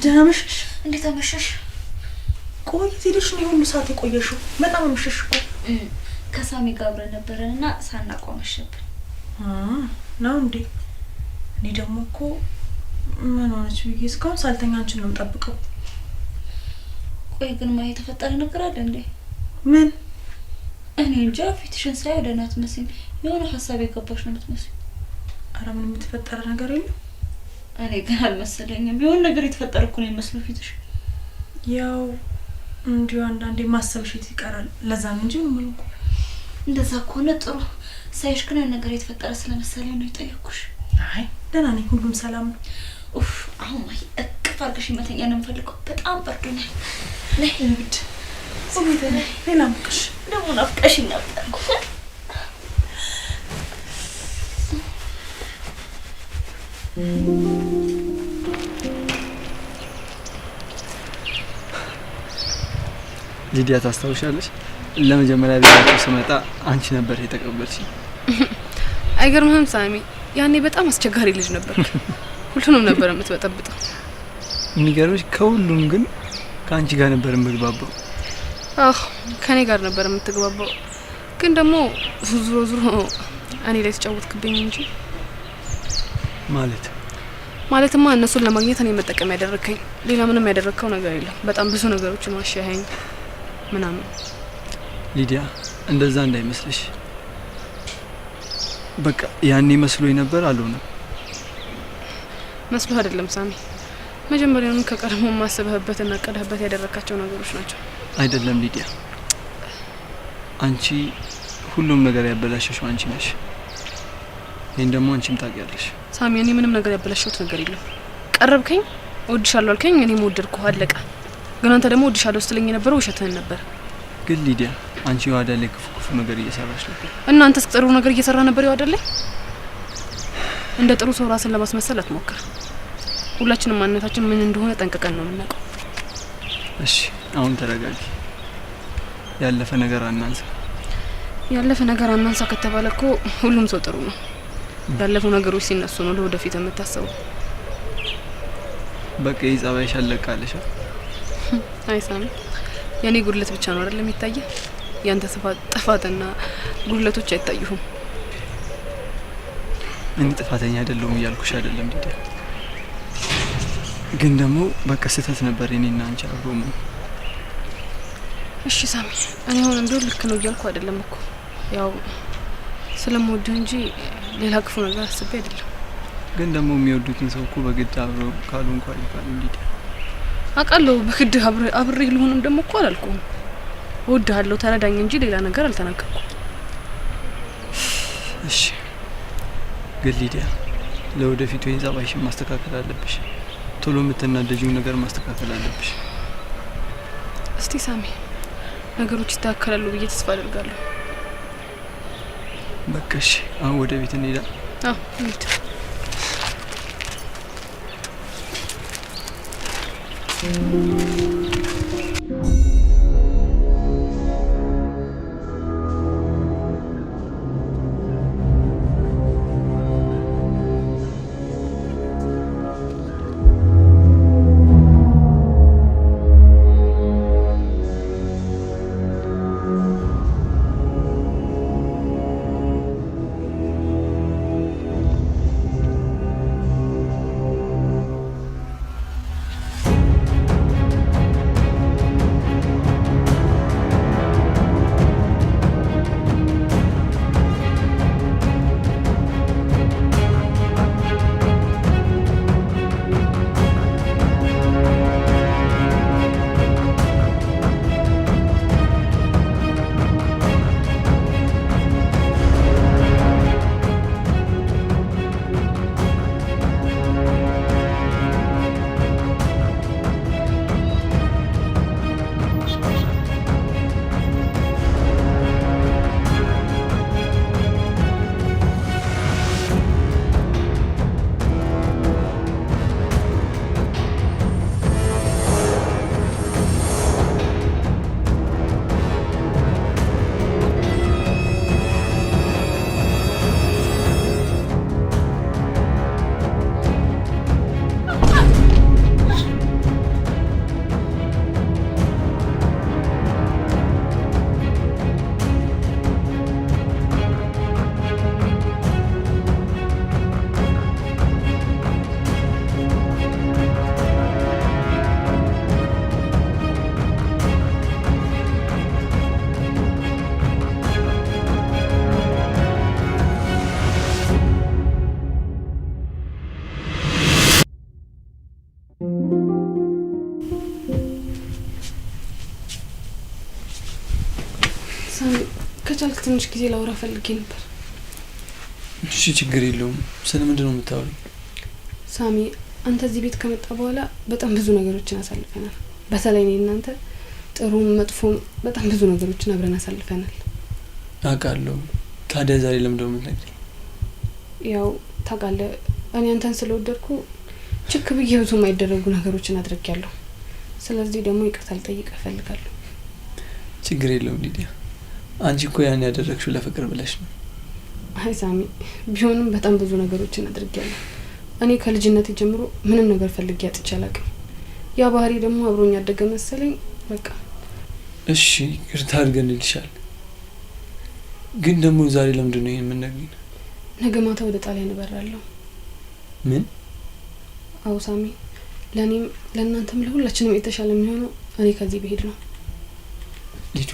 ደህና መሸሽ። እንዴት አመሸሽ? ቆይ ሄደሽ ነው ሁሉ ሰዓት የቆየሽው? በጣም አመሸሽ እኮ። ከሳሚ ጋር አብረን ነበረንና ሳናውቀው መሸብን። ነው እንዴ? እኔ ደግሞ እኮ ምን ሆነች ብዬ እስካሁን ሳልተኛ አንቺን ነው የምጠብቀው። ቆይ ግን ማ የተፈጠረ ነገር አለ እንዴ? ምን? እኔ እንጃ ፊትሽን ሳይ ወደ እናት መስኝ የሆነ ሀሳብ የገባሽ ነው የምትመስለው። ኧረ ምንም የተፈጠረ ነገር የለም። እኔ ግን አልመሰለኝም። የሆነ ነገር የተፈጠረ እኮ ነው የሚመስለው ፊትሽ። ያው እንዲሁ አንዳንዴ ማሰብሽ ይቀራል። ለዛ ነው እንጂ ምን እኮ እንደዛ ከሆነ ጥሩ። ሳይሽ ግን ነገር የተፈጠረ ስለመሰለኝ ነው የጠየኩሽ። አይ ደህና ነኝ፣ ሁሉም ሰላም ነው። ኡፍ አሁን ማይ እቅፍ አድርገሽ መተኛ ነው የምፈልገው። በጣም በርዶኛል። ነይ ልብድ ስሚት ነይ ላምቅሽ። ደግሞ ናፍቀሽኝ ነበር። ሊዲያ ታስታውሻለሽ? ለመጀመሪያ ቤታችሁ ስመጣ አንቺ ነበር የተቀበልሽኝ። አይገርምህም ሳሚ? ያኔ በጣም አስቸጋሪ ልጅ ነበር። ሁሉንም ነበር የምትበጠብጠው። የሚገርምሽ ከሁሉም ግን ከአንቺ ጋር ነበር የምግባባው። አህ ከኔ ጋር ነበር የምትግባባው። ግን ደግሞ ዙሮ እኔ ላይ ተጫወትክብኝ እንጂ ማለትማ እነሱን ለማግኘት እኔ መጠቀም ያደረከኝ፣ ሌላ ምንም ያደረከው ነገር የለም። በጣም ብዙ ነገሮችን ዋሻኸኝ ምናምን። ሊዲያ እንደዛ እንዳይመስልሽ። በቃ ያኔ መስሎኝ ነበር፣ አልሆነም። መስሎ አይደለም ሳሚ፣ መጀመሪያውኑ ከቀድሞ ማሰብህበትና ቀደህበት ያደረካቸው ነገሮች ናቸው። አይደለም ሊዲያ፣ አንቺ ሁሉም ነገር ያበላሸሽው አንቺ ነሽ። ይሄን ደግሞ አንቺም ታውቂያለሽ። ሳሚ፣ እኔ ምንም ነገር ያበላሸሁት ነገር የለም። ቀረብከኝ፣ እወድሻለሁ አልከኝ፣ እኔም ወደድኩህ፣ አለቀ። ግን አንተ ደግሞ እወድሻለሁ ስትለኝ የነበረው ውሸትህን ነበር። ግን ሊዲያ፣ አንቺ ዋዳ ላይ ክፉ ነገር እየሰራሽ ነበር። እና አንተስ ጥሩ ነገር እየሰራ ነበር ያው አይደለ? እንደ ጥሩ ሰው ራስን ለማስመሰል አትሞክር። ሁላችንም ማንነታችን ምን እንደሆነ ጠንቅቀን ነው የምናውቀው። እሺ አሁን ተረጋጊ። ያለፈ ነገር አናንሳ። ያለፈ ነገር አናንሳ ከተባለ እኮ ሁሉም ሰው ጥሩ ነው። ያለፉ ነገሮች ሲነሱ ነው ለወደፊት የምታስበው። በቃ ይጻባይሽ አለቃለሽ። አይ ሳሚ፣ የኔ ጉድለት ብቻ ነው አይደል የሚታየ? ያንተ ጥፋትና ጉድለቶች አይታዩህም። እኔ ጥፋተኛ አይደለሁም እያልኩሽ አይደለም ሊዲያ። ግን ደግሞ በቃ ስህተት ነበር እኔና አንቺ አብሮ ነው። እሺ ሳሚ፣ እኔ አሁን እንደው ልክ ነው እያልኩ አይደለም እኮ፣ ያው ስለምወድህ እንጂ ሌላ ክፉ ነገር አስቤ አይደለም። ግን ደግሞ የሚወዱትን ሰው እኮ በግድ አብሮ ካሉ እንኳን ይባል ሊዲያ። አውቃለሁ በግድ አብሬ ልሆንም ደግሞ እኮ አላልኩም። እወድሃለሁ ተረዳኝ እንጂ ሌላ ነገር አልተናገርኩም። እሺ ግን ሊዲያ፣ ለወደፊቱ የጸባይሽን ማስተካከል አለብሽ። ቶሎ የምትናደጂው ነገር ማስተካከል አለብሽ። እስቲ ሳሚ፣ ነገሮች ይስተካከላሉ ብዬ ተስፋ አደርጋለሁ። በቃ እሺ፣ አሁን ወደ ቤት እንሄዳ። አዎ እንሂድ። ትንሽ ጊዜ ላውራ ፈልጌ ነበር። እሺ ችግር የለውም። ስለምንድን ነው የምታወሪው? ሳሚ አንተ እዚህ ቤት ከመጣ በኋላ በጣም ብዙ ነገሮችን አሳልፈናል። በተለይ እኔ እናንተ ጥሩም መጥፎም በጣም ብዙ ነገሮችን አብረን አሳልፈናል። አውቃለሁ። ታዲያ ዛሬ ለምን ደው የምትነግሪኝ? ያው ታውቃለህ እኔ አንተን ስለወደድኩ ችክ ብዬ ብዙ የማይደረጉ ነገሮችን አድርጌያለሁ። ስለዚህ ደግሞ ይቅርታ ልጠይቅህ እፈልጋለሁ። ችግር የለውም ሊዲያ። አንቺ እኮ ያን ያደረግሽው ለፍቅር ብለሽ ነው። አይ ሳሚ ቢሆንም በጣም ብዙ ነገሮችን አድርጌያለሁ። እኔ ከልጅነቴ ጀምሮ ምንም ነገር ፈልጌ አጥቼ አላውቅም። ያ ባህሪ ደግሞ አብሮኝ ያደገ መሰለኝ። በቃ እሺ ይቅርታ አድርገንልሻል። ግን ደግሞ ዛሬ ለምንድን ነው ይሄን የምንነግሪኝ? ነገ ማታ ወደ ጣሊያን እበራለሁ። ምን? አዎ ሳሚ፣ ለእኔም ለእናንተም ለሁላችንም የተሻለ የሚሆነው እኔ ከዚህ ብሄድ ነው። ሊዱ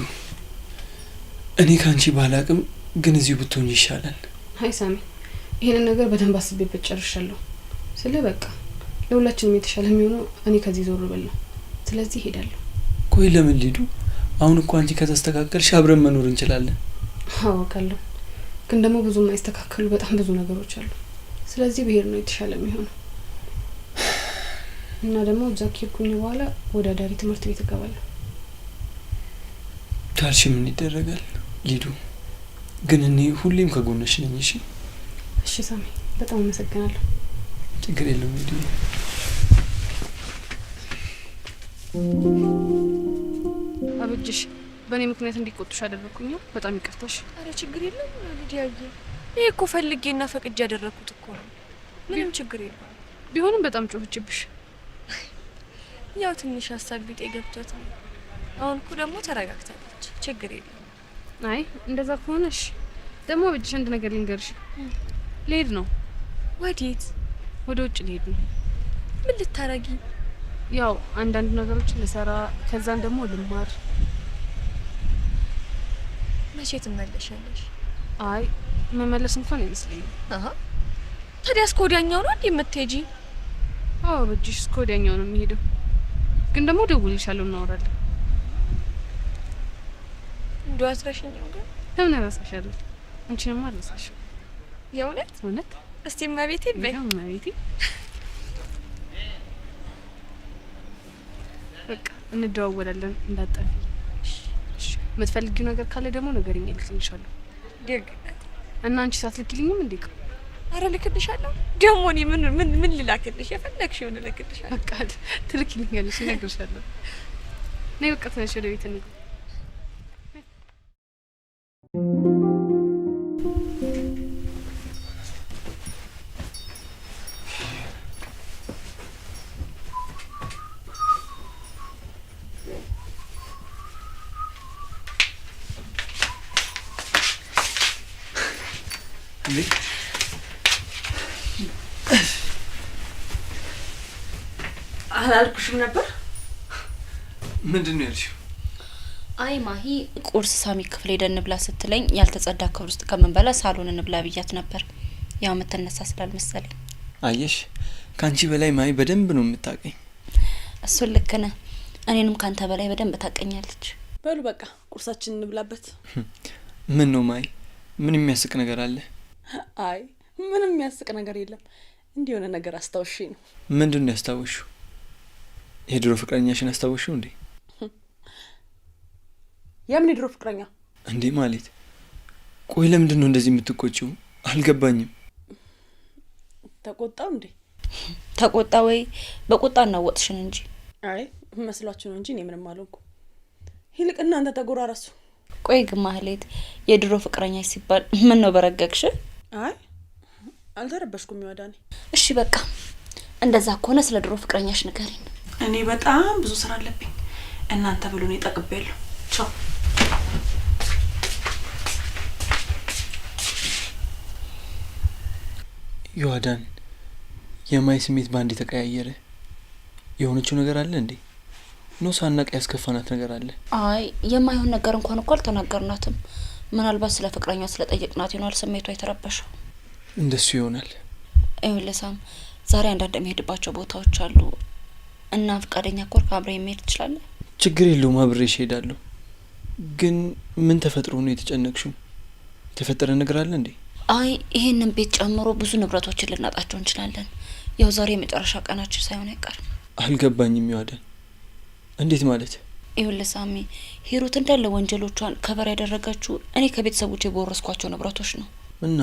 እኔ ከአንቺ ባላቅም ግን እዚሁ ብትሆኝ ይሻላል። አይ ሳሚ ይሄንን ነገር በደንብ አስቤበት ጨርሻለሁ። ስለ በቃ ለሁላችንም የተሻለ የሚሆነው እኔ ከዚህ ዞር ብል ነው። ስለዚህ እሄዳለሁ። ቆይ ለምን ሊዱ? አሁን እኮ አንቺ ከተስተካከልሽ አብረን መኖር እንችላለን። አውቃለሁ፣ ግን ደግሞ ብዙ የማይስተካከሉ በጣም ብዙ ነገሮች አሉ። ስለዚህ ብሄድ ነው የተሻለ የሚሆነው። እና ደግሞ እዛ ከሄድኩኝ በኋላ ወደ አዳሪ ትምህርት ቤት እገባለሁ። ታልሽ ምን ይደረጋል ሊዱ፣ ግን እኔ ሁሌም ከጎንሽ ነኝ። እሺ እሺ ሳሚ፣ በጣም አመሰግናለሁ። ችግር የለውም ሊዱ። አብጅሽ በእኔ ምክንያት እንዲቆጡሽ አደረኩኝ። በጣም ይቅርታሽ። አረ ችግር የለም ሊዲያዬ፣ ይሄ እኮ ፈልጌና ፈቅጄ ያደረኩት እኮ ነው። ምንም ችግር የለም። ቢሆንም በጣም ጮህችብሽ። ያው ትንሽ ሀሳብ ቢጤ ገብቶት ነው። አሁን እኮ ደግሞ ተረጋግታለች። ችግር የለም። አይ እንደዛ ከሆነሽ ደግሞ አብጅሽ አንድ ነገር ልንገርሽ። ልሄድ ነው። ወዴት? ወደ ውጭ ልሄድ ነው። ምን ልታረጊ? ያው አንዳንድ ነገሮችን ልሰራ፣ ከዛን ደግሞ ልማር። መቼ ትመለሻለሽ? አይ መመለስ እንኳን አይመስለኝም። አሃ ታዲያ እስከ ወዲያኛው ነው እንዴ የምትሄጂ? አዎ በጅሽ እስከ ወዲያኛው ነው የሚሄደው። ግን ደግሞ ደውልልሻለሁ፣ እናወራለን። እንደው አትረሽኝም ግን? ለምን እረሳሻለሁ? አንቺንማ አልረሳሽም። የእውነት እውነት? እስቲ እመቤቴ በይ። እመቤቴ በቃ እንደዋወላለን፣ እንዳጠፊ። እሺ የምትፈልጊው ነገር ካለ ደግሞ ንገሪኝ፣ እልክልሻለሁ። ደግ እና አንቺ ሳትልኪልኝም እንዴ? አረ ልክልሻለሁ። ደግሞ እኔ ምን ልላክልሽ? የፈለግሽውን ልልክልሻለሁ። በቃ ትልኪልኛለሽ፣ እነግርሻለሁ። ነይ በቃ ተነሽ፣ ወደ ቤት እንግባ። አላልኩሽም ነበር? ምንድን ነው ያልሽው? አይ ማሂ ቁርስ ሳሚ ክፍል ሄደን እንብላ ስትለኝ ያልተጸዳ ክፍል ውስጥ ከምንበላ ሳሎን እንብላ ብያት ነበር። ያው የምትነሳ ስላልመሰለኝ። አየሽ፣ ካንቺ በላይ ማይ በደንብ ነው የምታውቀኝ። እሱን ልክ ነህ። እኔንም ካንተ በላይ በደንብ ታውቀኛለች። በሉ በቃ ቁርሳችን እንብላበት። ምን ነው ማይ፣ ምን የሚያስቅ ነገር አለ? አይ ምንም የሚያስቅ ነገር የለም። እንዲሆነ ነገር አስታውሺ ነው። ምንድን ነው ያስታወሽው? የድሮ ፍቅረኛሽን አስታወሽው እንዴ? የምን የድሮ ፍቅረኛ እንዴ? ማለት ቆይ ለምንድን ነው እንደዚህ የምትቆጪው? አልገባኝም። ተቆጣው እንዴ? ተቆጣ ወይ? በቁጣ እናወጥሽን እንጂ። አይ መስሏችሁ ነው እንጂ እኔ ምንም አልሆንኩ። ይልቅ እናንተ ተጎራረሱ። ቆይ ግን ማህሌት የድሮ ፍቅረኛ ሲባል ምን ነው በረገግሽ? አይ አልተረበሽኩም ይወዳኔ። እሺ በቃ እንደዛ ከሆነ ስለ ድሮ ፍቅረኛሽ ንገሪኝ። እኔ በጣም ብዙ ስራ አለብኝ። እናንተ ብሎ ነው ጠቅቤያለሁ። ቻው። ዮአዳን፣ የማይ ስሜት ባንዴ ተቀያየረ። የሆነችው ነገር አለ እንዴ? ነው ሳናቅ ያስከፋናት ነገር አለ? አይ የማይሆን ነገር እንኳን እኮ አልተናገርናትም። ምናልባት ስለ ፍቅረኛው ስለጠየቅናት ይሆናል ስሜቷ የተረበሸው። እንደሱ ይሆናል። ይኸውልህ ሳም፣ ዛሬ አንዳንድ የሚሄድባቸው ቦታዎች አሉ እና ፈቃደኛ ኮርክ አብረን መሄድ ትችላለህ? ችግር የለውም፣ አብሬሽ እሄዳለሁ። ግን ምን ተፈጥሮ ነው የተጨነቅሽው? የተፈጠረ ነገር አለ እንዴ? አይ ይሄንን ቤት ጨምሮ ብዙ ንብረቶችን ልናጣቸው እንችላለን። ያው ዛሬ የመጨረሻ ቀናችን ሳይሆን አይቀርም። አልገባኝም ይዋደን። እንዴት ማለት? ይኸውልህ ሳሚ፣ ሂሩት እንዳለ ወንጀሎቿን ከበር ያደረገችው እኔ ከቤተሰቦቼ በወረስኳቸው ንብረቶች ነው። እና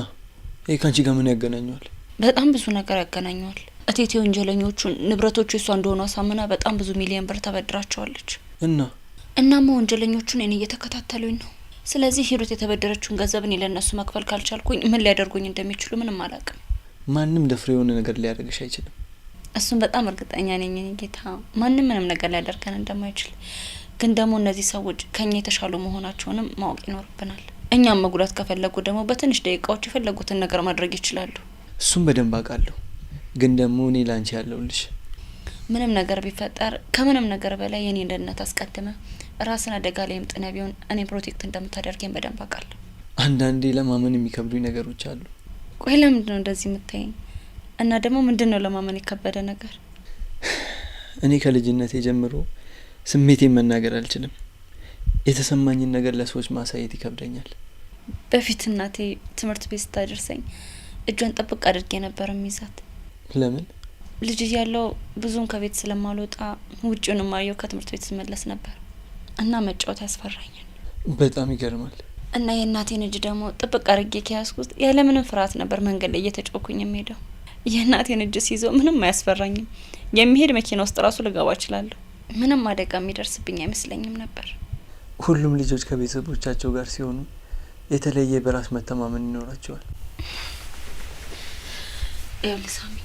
ይሄ ካንቺ ጋር ምን ያገናኘዋል? በጣም ብዙ ነገር ያገናኘዋል። እቴቴ ወንጀለኞቹን ንብረቶቹ እሷ እንደሆኑ አሳምና በጣም ብዙ ሚሊዮን ብር ተበድራቸዋለች። እናማ ወንጀለኞቹን እኔ እየተከታተሉኝ ነው። ስለዚህ ሂሩት የተበደረችውን ገንዘብ እኔ ለእነሱ መክፈል ካልቻልኩኝ ምን ሊያደርጉኝ እንደሚችሉ ምንም አላውቅም። ማንም ደፍሮ የሆነ ነገር ሊያደርግሽ አይችልም። እሱን በጣም እርግጠኛ ነኝ ጌታ። ማንም ምንም ነገር ሊያደርገን እንደማይችል ግን ደግሞ እነዚህ ሰዎች ከኛ የተሻሉ መሆናቸውንም ማወቅ ይኖርብናል። እኛም መጉዳት ከፈለጉ ደግሞ በትንሽ ደቂቃዎች የፈለጉትን ነገር ማድረግ ይችላሉ። እሱም በደንብ አውቃለሁ። ግን ደግሞ እኔ ላንቺ ያለውልሽ ምንም ነገር ቢፈጠር ከምንም ነገር በላይ የኔ ደህንነት አስቀድመ ራስን አደጋ ላይ ምጥነ ቢሆን እኔ ፕሮቴክት እንደምታደርገኝ በደንብ አውቃለሁ። አንዳንዴ ለማመን የሚከብዱኝ ነገሮች አሉ። ቆይ ለምንድን ነው እንደዚህ የምታየኝ? እና ደግሞ ምንድነው ለማመን የከበደ ነገር? እኔ ከልጅነቴ ጀምሮ ስሜቴን መናገር አልችልም። የተሰማኝን ነገር ለሰዎች ማሳየት ይከብደኛል። በፊት እናቴ ትምህርት ቤት ስታደርሰኝ እጇን ጠብቅ አድርጌ ነበር የሚይዛት። ለምን? ልጅ እያለሁ ብዙም ከቤት ስለማልወጣ ውጭውን ማየው ከትምህርት ቤት ስመለስ ነበር እና መጫወት ያስፈራኛል። በጣም ይገርማል። እና የእናቴን እጅ ደግሞ ጥብቅ አድርጌ ከያዝኩት ያለምንም ፍርሃት ነበር መንገድ ላይ እየተጫወኩኝ የሚሄደው። የእናቴን እጅ ሲይዘው ምንም አያስፈራኝም። የሚሄድ መኪና ውስጥ ራሱ ልገባ እችላለሁ። ምንም አደጋ የሚደርስብኝ አይመስለኝም ነበር። ሁሉም ልጆች ከቤተሰቦቻቸው ጋር ሲሆኑ የተለየ በራስ መተማመን ይኖራቸዋል። ይኸውልህ ሳሚ፣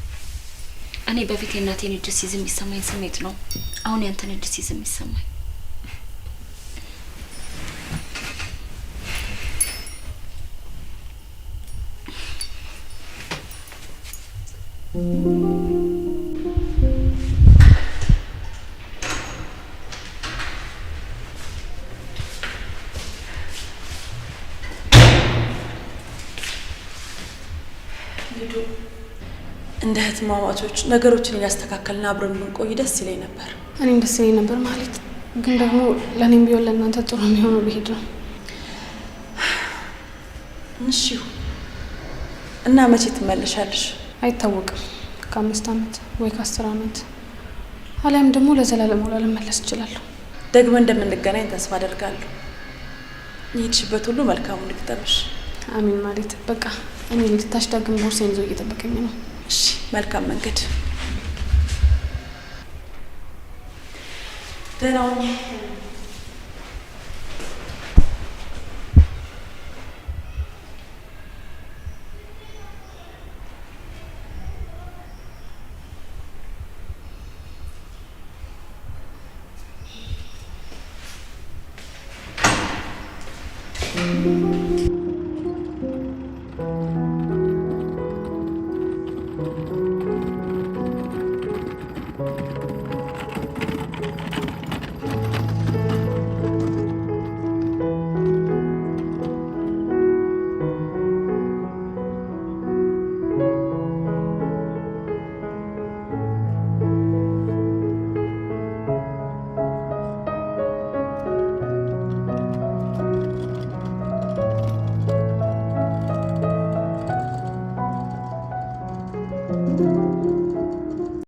እኔ በፊት የእናቴን እጅ ሲይዝ የሚሰማኝ ስሜት ነው አሁን ያንተን እጅ ሲይዝ የሚሰማኝ። እንደ እህትማማቾች ነገሮችን እያስተካከልን አብረን ብንቆይ ደስ ይለኝ ነበር። እኔም ደስ ይለኝ ነበር ማለት ግን ደግሞ ለእኔም ቢሆን ለእናንተ ጥሩ የሚሆነው ብሄድ ነው። እሺ እና መቼ ትመለሻለሽ? አይታወቅም። ከ5 አመት ወይ ከ10 አመት አሊያም ደግሞ ለዘላለም ልመለስ እችላለሁ። ደግመን እንደምንገናኝ ተስፋ አደርጋለሁ። ይሄድሽበት ሁሉ መልካሙን ይግጠምሽ። አሚን ማለት በቃ እኔ ልታሽ ዳግም ቦርሳዬን ይዞ እየጠበቀኝ ነው። እሺ መልካም መንገድ። ደህና ሁኚ።